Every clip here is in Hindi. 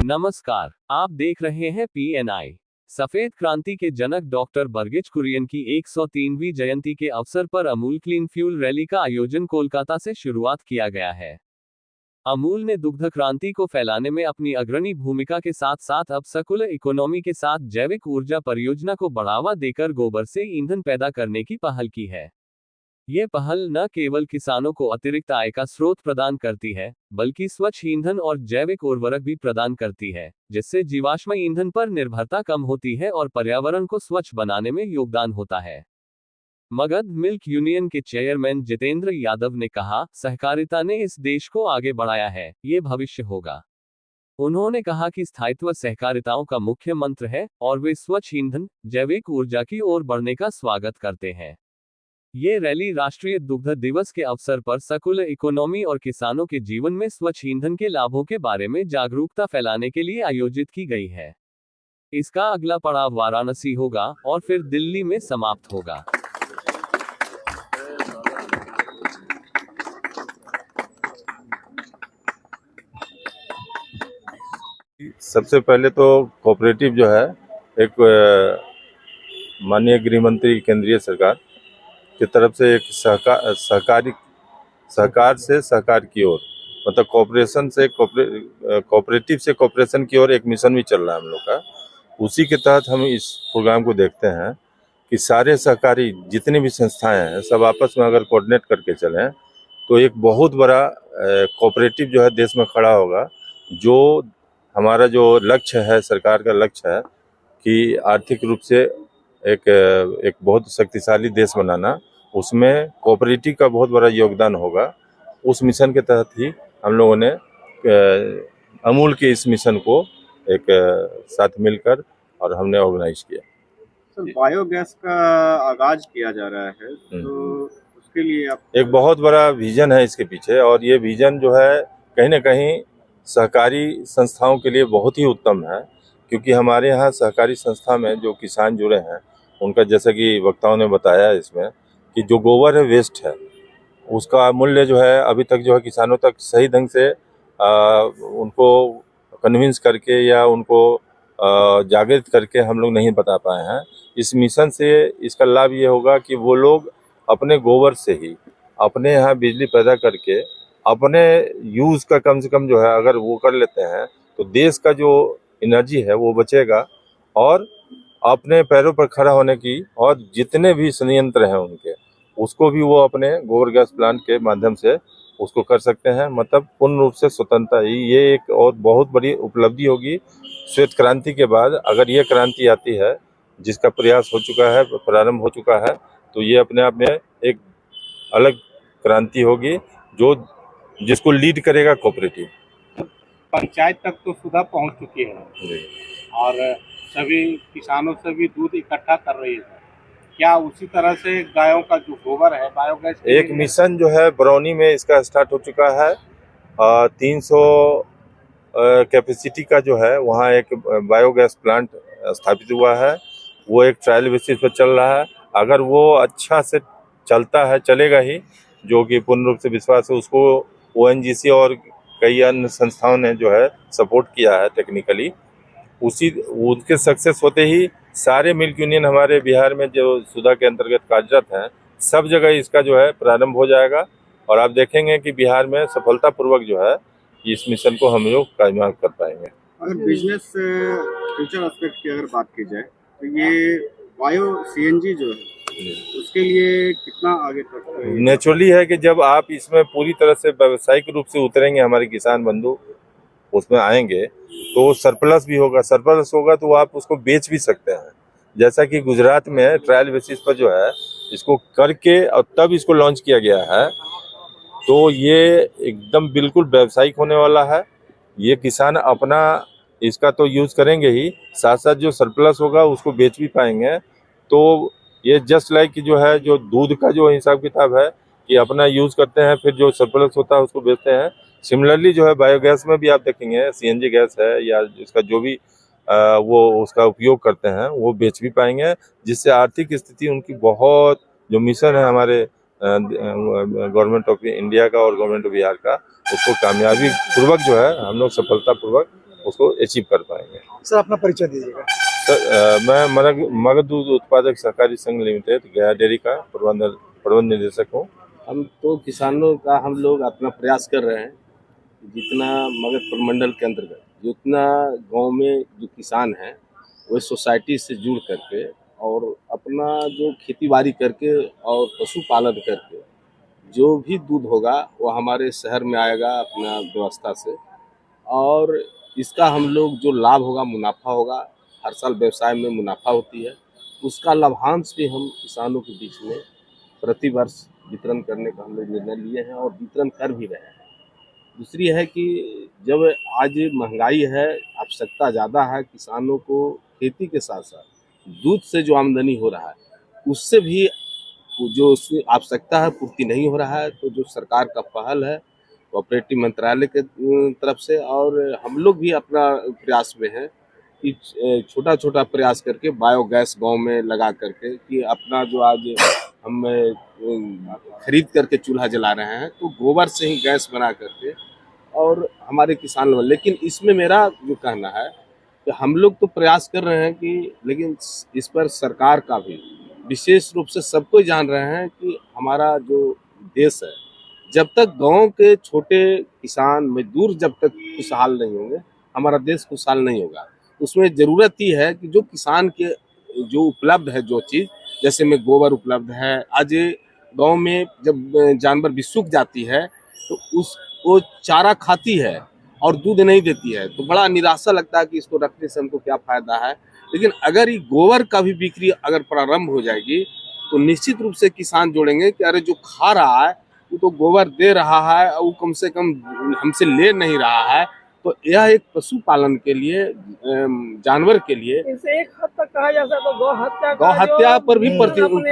नमस्कार, आप देख रहे हैं PNI। सफेद क्रांति के जनक डॉक्टर बर्गिच कुरियन की 103वीं जयंती के अवसर पर अमूल क्लीन फ्यूल रैली का आयोजन कोलकाता से शुरुआत किया गया है। अमूल ने दुग्ध क्रांति को फैलाने में अपनी अग्रणी भूमिका के साथ साथ अब सर्कुलर इकोनॉमी के साथ जैविक ऊर्जा परियोजना को बढ़ावा देकर गोबर से ईंधन पैदा करने की पहल की है। ये पहल न केवल किसानों को अतिरिक्त आय का स्रोत प्रदान करती है, बल्कि स्वच्छ ईंधन और जैविक उर्वरक भी प्रदान करती है, जिससे जीवाश्म ईंधन पर निर्भरता कम होती है और पर्यावरण को स्वच्छ बनाने में योगदान होता है। मगध मिल्क यूनियन के चेयरमैन जितेंद्र यादव ने कहा, सहकारिता ने इस देश को आगे बढ़ाया है, ये भविष्य होगा। उन्होंने कहा कि स्थायित्व सहकारिताओं का मुख्य मंत्र है और वे स्वच्छ ईंधन, जैविक ऊर्जा की ओर बढ़ने का स्वागत करते हैं। ये रैली राष्ट्रीय दुग्ध दिवस के अवसर पर सर्कुलर इकोनॉमी और किसानों के जीवन में स्वच्छ ईंधन के लाभों के बारे में जागरूकता फैलाने के लिए आयोजित की गई है। इसका अगला पड़ाव वाराणसी होगा और फिर दिल्ली में समाप्त होगा। सबसे पहले तो कोऑपरेटिव जो है एक माननीय गृह मंत्री केंद्रीय सरकार की तरफ से एक सहकार से सहकार की ओर, मतलब कोऑपरेशन से कोऑपरेटिव से कोऑपरेशन की ओर एक मिशन भी चल रहा है हम लोग का। उसी के तहत हम इस प्रोग्राम को देखते हैं कि सारे सहकारी जितनी भी संस्थाएं हैं सब आपस में अगर कोऑर्डिनेट करके चलें तो एक बहुत बड़ा कोऑपरेटिव जो है देश में खड़ा होगा। जो हमारा जो लक्ष्य है, सरकार का लक्ष्य है कि आर्थिक रूप से एक बहुत शक्तिशाली देश बनाना, उसमें कोऑपरेटिव का बहुत बड़ा योगदान होगा। उस मिशन के तहत ही हम लोगों ने अमूल के इस मिशन को एक साथ मिलकर और हमने ऑर्गेनाइज किया। सर, बायोगैस का आगाज किया जा रहा है, तो उसके लिए आप एक बहुत बड़ा विजन है इसके पीछे, और ये विजन जो है कहीं ना कहीं सहकारी संस्थाओं के लिए बहुत ही उत्तम है, क्योंकि हमारे यहाँ सहकारी संस्था में जो किसान जुड़े हैं उनका, जैसा कि वक्ताओं ने बताया इसमें, कि जो गोबर है वेस्ट है, उसका मूल्य जो है अभी तक जो है किसानों तक सही ढंग से उनको कन्विंस करके या उनको जागृत करके हम लोग नहीं बता पाए हैं। इस मिशन से इसका लाभ ये होगा कि वो लोग अपने गोबर से ही अपने यहाँ बिजली पैदा करके अपने यूज़ का कम से कम जो है अगर वो कर लेते हैं तो देश का जो एनर्जी है वो बचेगा, और अपने पैरों पर खड़ा होने की और जितने भी संयंत्र हैं उनके, उसको भी वो अपने गोबर गैस प्लांट के माध्यम से उसको कर सकते हैं। मतलब पूर्ण रूप से स्वतंत्रता ही ये एक और बहुत बड़ी उपलब्धि होगी श्वेत क्रांति के बाद। अगर ये क्रांति आती है जिसका प्रयास हो चुका है, प्रारंभ हो चुका है, तो ये अपने आप में एक अलग क्रांति होगी जिसको लीड करेगा कोऑपरेटिव। पंचायत तक तो सुधा पहुंच चुकी है और सभी किसानों से भी दूध इकट्ठा कर रही है। क्या उसी तरह से गायों का जो गोबर है बायोगैस, एक मिशन जो है बरौनी में इसका स्टार्ट हो चुका है। 300 कैपेसिटी का जो है वहाँ एक बायोगैस प्लांट स्थापित हुआ है। वो एक ट्रायल बेसिस पर चल रहा है। अगर वो अच्छा से चलता है, चलेगा ही, जो कि पूर्ण रूप से विश्वास है, उसको ONGC और कई अन्य संस्थाओं ने जो है सपोर्ट किया है टेक्निकली। उनके सक्सेस होते ही सारे मिल्क यूनियन हमारे बिहार में जो सुधा के अंतर्गत कार्यरत हैं, सब जगह इसका जो है प्रारंभ हो जाएगा, और आप देखेंगे कि बिहार में सफलतापूर्वक जो है इस मिशन को हम लोग कामयाब कर पाएंगे। अगर बिजनेस फ्यूचर एस्पेक्ट की अगर बात की जाए तो ये बायो CNG जो है उसके लिए कितना आगे तक नेचुरली है कि जब आप इसमें पूरी तरह से व्यावसायिक रूप से उतरेंगे, हमारे किसान बंधु उसमें आएंगे, तो सरप्लस भी होगा। सरप्लस होगा तो आप उसको बेच भी सकते हैं। जैसा कि गुजरात में ट्रायल बेसिस पर जो है इसको करके और तब इसको लॉन्च किया गया है, तो ये एकदम बिल्कुल व्यावसायिक होने वाला है। ये किसान अपना इसका तो यूज़ करेंगे ही, साथ साथ जो सरप्लस होगा उसको बेच भी पाएंगे। तो ये जस्ट लाइक जो है, जो दूध का जो हिसाब किताब है कि अपना यूज़ करते हैं, फिर जो सरप्लस होता है उसको बेचते हैं। सिमिलरली जो है बायोगैस में भी आप देखेंगे CNG गैस है या इसका जो भी वो उसका उपयोग करते हैं वो बेच भी पाएंगे, जिससे आर्थिक स्थिति उनकी बहुत, जो मिशन है हमारे गवर्नमेंट ऑफ इंडिया का और गवर्नमेंट ऑफ बिहार का, उसको कामयाबी पूर्वक जो है हम लोग सफलतापूर्वक उसको अचीव कर पाएंगे। सर अपना परिचय दीजिएगा। सर मैं मगध दूध उत्पादक सहकारी संघ लिमिटेड गया डेयरी का प्रबंध निदेशक हूँ। हम तो किसानों का हम लोग अपना प्रयास कर रहे हैं, जितना मगध प्रमंडल के अंतर्गत जितना गांव में जो किसान हैं वो सोसाइटी से जुड़ करके और अपना जो खेती बाड़ी करके और पशुपालन करके जो भी दूध होगा वो हमारे शहर में आएगा अपना व्यवस्था से, और इसका हम लोग जो लाभ होगा मुनाफा होगा, हर साल व्यवसाय में मुनाफा होती है, उसका लाभांश भी हम किसानों के बीच में प्रति वर्ष वितरण करने का हम लोग निर्णय लिए हैं और वितरण कर भी रहे हैं। दूसरी है कि जब आज महंगाई है, आवश्यकता ज़्यादा है, किसानों को खेती के साथ साथ दूध से जो आमदनी हो रहा है उससे भी जो उसकी आवश्यकता है पूर्ति नहीं हो रहा है। तो जो सरकार का पहल है कोऑपरेटिव मंत्रालय के तरफ से, और हम लोग भी अपना प्रयास में हैं कि छोटा छोटा प्रयास करके बायोगैस गांव में लगा करके कि अपना जो आज हम खरीद करके चूल्हा जला रहे हैं तो गोबर से ही गैस बना करके और हमारे किसान लोग। लेकिन इसमें मेरा जो कहना है कि हम लोग तो प्रयास कर रहे हैं कि, लेकिन इस पर सरकार का भी विशेष रूप से सबको जान रहे हैं कि हमारा जो देश है, जब तक गांव के छोटे किसान मजदूर जब तक खुशहाल नहीं होंगे हमारा देश खुशहाल नहीं होगा। उसमें ज़रूरत ही है कि जो किसान के जो उपलब्ध है जो चीज़, जैसे में गोबर उपलब्ध है, आज गांव में जब जानवर भी सूख जाती है तो उसको चारा खाती है और दूध नहीं देती है, तो बड़ा निराशा लगता है कि इसको रखने से हमको क्या फ़ायदा है। लेकिन अगर ये गोबर का भी बिक्री अगर प्रारंभ हो जाएगी तो निश्चित रूप से किसान जोड़ेंगे कि अरे जो खा रहा है वो तो गोबर दे रहा है और वो कम से कम हमसे ले नहीं रहा है। तो यह एक पशुपालन के लिए, जानवर के लिए इसे एक हद तक कहा जा सकता है गौ हत्या पर भी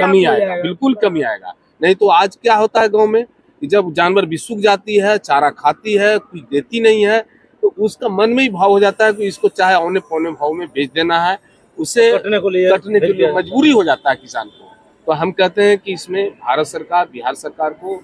कमी आएगा, बिल्कुल कमी आएगा। नहीं तो आज क्या होता है गांव में कि जब जानवर भी सूख जाती है, चारा खाती है, कुछ देती नहीं है, तो उसका मन में ही भाव हो जाता है कि इसको चाहे औने पौने भाव में बेच देना है, उसे कटने के लिए मजबूरी हो जाता है किसान को। तो हम कहते हैं कि इसमें भारत सरकार, बिहार सरकार को